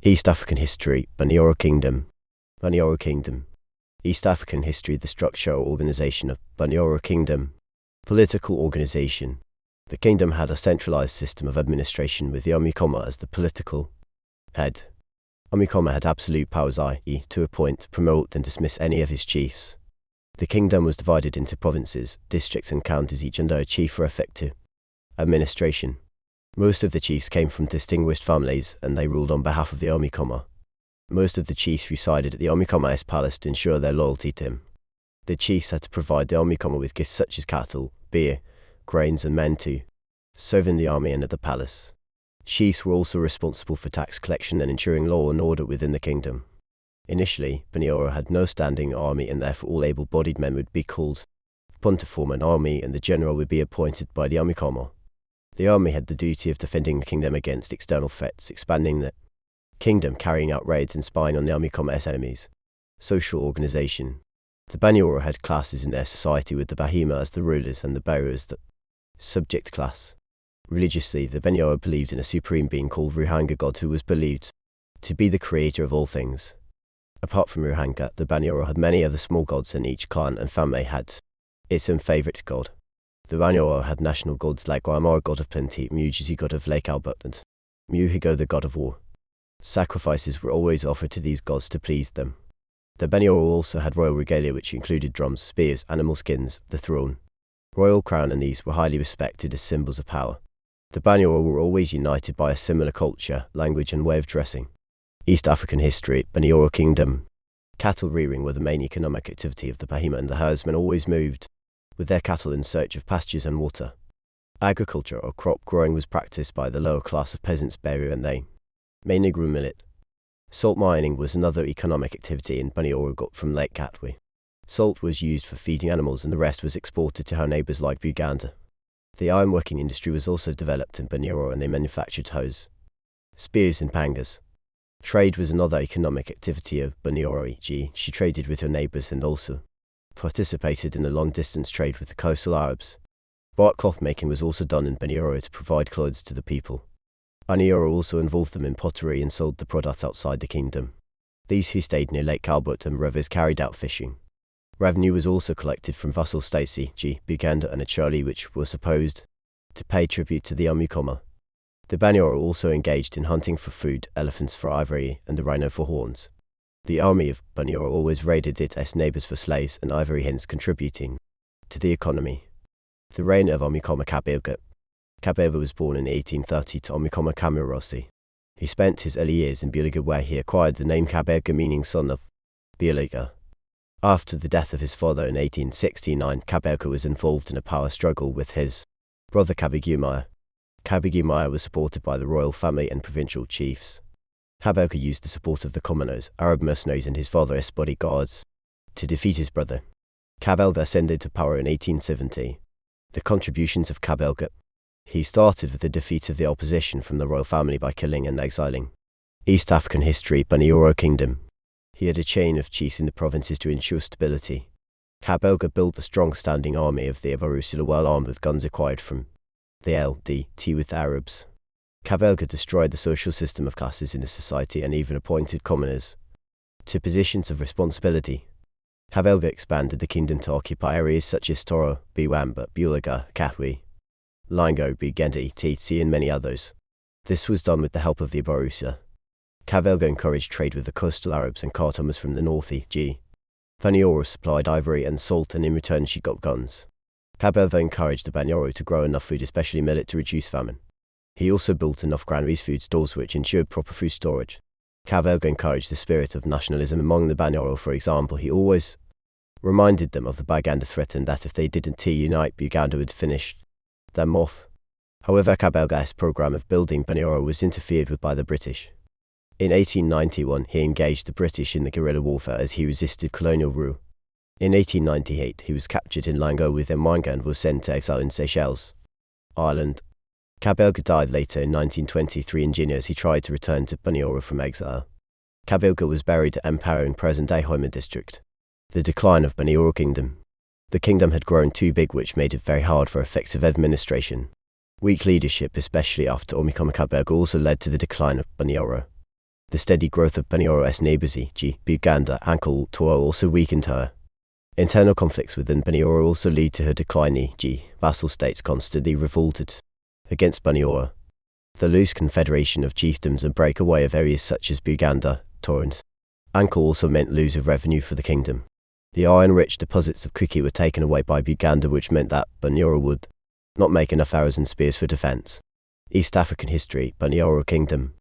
East African history, Bunyoro Kingdom. Bunyoro Kingdom. East African history, the structure or organization of Bunyoro Kingdom. Political organization. The kingdom had a centralized system of administration with the Omikoma as the political head. Omikoma had absolute powers, i.e., to appoint, promote, and dismiss any of his chiefs. The kingdom was divided into provinces, districts, and counties, each under a chief for effective administration. Most of the chiefs came from distinguished families, and they ruled on behalf of the Omikoma. Most of the chiefs resided at the Omikoma's palace to ensure their loyalty to him. The chiefs had to provide the Omikoma with gifts such as cattle, beer, grains, and men to serve in the army and at the palace. Chiefs were also responsible for tax collection and ensuring law and order within the kingdom. Initially, Bunyoro had no standing army, and therefore all able-bodied men would be called upon to form an army, and the general would be appointed by the Omikoma. The army had the duty of defending the kingdom against external threats, expanding the kingdom, carrying out raids, and spying on the Omikoma's enemies. Social organization. The Bunyoro had classes in their society, with the Bahima as the rulers and the Beru as the subject class. Religiously, the Bunyoro believed in a supreme being called Ruhanga, God, who was believed to be the creator of all things. Apart from Ruhanga, the Bunyoro had many other small gods, and each clan and family had its own favorite god. The Bunyoro had national gods like Waimara, god of plenty, Mujizi, god of Lake Albert, and Muhigo, the god of war. Sacrifices were always offered to these gods to please them. The Bunyoro also had royal regalia, which included drums, spears, animal skins, the throne, royal crown, and these were highly respected as symbols of power. The Bunyoro were always united by a similar culture, language, and way of dressing. East African history, Bunyoro Kingdom. Cattle rearing were the main economic activity of the Bahima, and the herdsmen always moved with their cattle in search of pastures and water. Agriculture or crop growing was practiced by the lower class of peasants, Beru, and they mainly grew millet. Salt mining was another economic activity in Bunyoro, got from Lake Katwe. Salt was used for feeding animals, and the rest was exported to her neighbors like Uganda. The ironworking industry was also developed in Bunyoro, and they manufactured hoes, spears, and pangas. Trade was another economic activity of Bunyoro, e.g., she traded with her neighbors and also participated in the long-distance trade with the coastal Arabs. Bark cloth making was also done in Bunyoro to provide clothes to the people. Bunyoro also involved them in pottery and sold the product outside the kingdom. These who stayed near Lake Albert and rivers carried out fishing. Revenue was also collected from vassal states, e.g., Uganda and Acholi, which were supposed to pay tribute to the Omikoma. The Bunyoro also engaged in hunting for food, elephants for ivory, and the rhino for horns. The army of Bunyoro always raided its neighbors for slaves and ivory, hence contributing to the economy. The reign of Omikoma Kabega. Kabega was born in 1830 to Omikoma Kamirosi. He spent his early years in Buliga, where he acquired the name Kabega, meaning son of Buliga. After the death of his father in 1869, Kabega was involved in a power struggle with his brother Kabegumaya. Kabegumaya was supported by the royal family and provincial chiefs. Kabega used the support of the commoners, Arab mercenaries, and his father's bodyguards to defeat his brother. Kabega ascended to power in 1870. The contributions of Kabega. He started with the defeat of the opposition from the royal family by killing and exiling. East African history, Bunyoro Kingdom. He had a chain of chiefs in the provinces to ensure stability. Kabega built a strong standing army of the Abarusula, well armed with guns acquired from the LDT with Arabs. Kabega destroyed the social system of classes in the society and even appointed commoners to positions of responsibility. Kabega expanded the kingdom to occupy areas such as Toro, Biwamba, Bulaga, Katwe, Lingo, Buganda, etc., and many others. This was done with the help of the Abarusa. Kabega encouraged trade with the coastal Arabs and Khartoumers from the north, e.g. Bunyoro supplied ivory and salt, and in return she got guns. Kabega encouraged the Bunyoro to grow enough food, especially millet, to reduce famine. He also built enough granaries, food stores, which ensured proper food storage. Kabega encouraged the spirit of nationalism among the Bunyoro. For example, he always reminded them of the Baganda threat, and that if they didn't unite, Uganda would finish them off. However, Kabega's program of building Bunyoro was interfered with by the British. In 1891, he engaged the British in the guerrilla warfare as he resisted colonial rule. In 1898, he was captured in Lango with Mwanga and was sent to exile in Seychelles, Ireland. Kabega died later in 1923 in Guinea as he tried to return to Bunyoro from exile. Kabega was buried at Empire in present-day Hoima district. The decline of Bunyoro Kingdom. The kingdom had grown too big, which made it very hard for effective administration. Weak leadership, especially after Omikoma Kabega, also led to the decline of Bunyoro. The steady growth of Bunyoro's neighbours e.g. Buganda and Tuo also weakened her. Internal conflicts within Bunyoro also lead to her decline e.g. vassal states constantly revolted against Bunyoro. The loose confederation of chiefdoms and breakaway of areas such as Buganda, Torrent, and also meant loss of revenue for the kingdom. The iron-rich deposits of Kuki were taken away by Buganda, which meant that Bunyoro would not make enough arrows and spears for defence. East African history, Bunyoro Kingdom.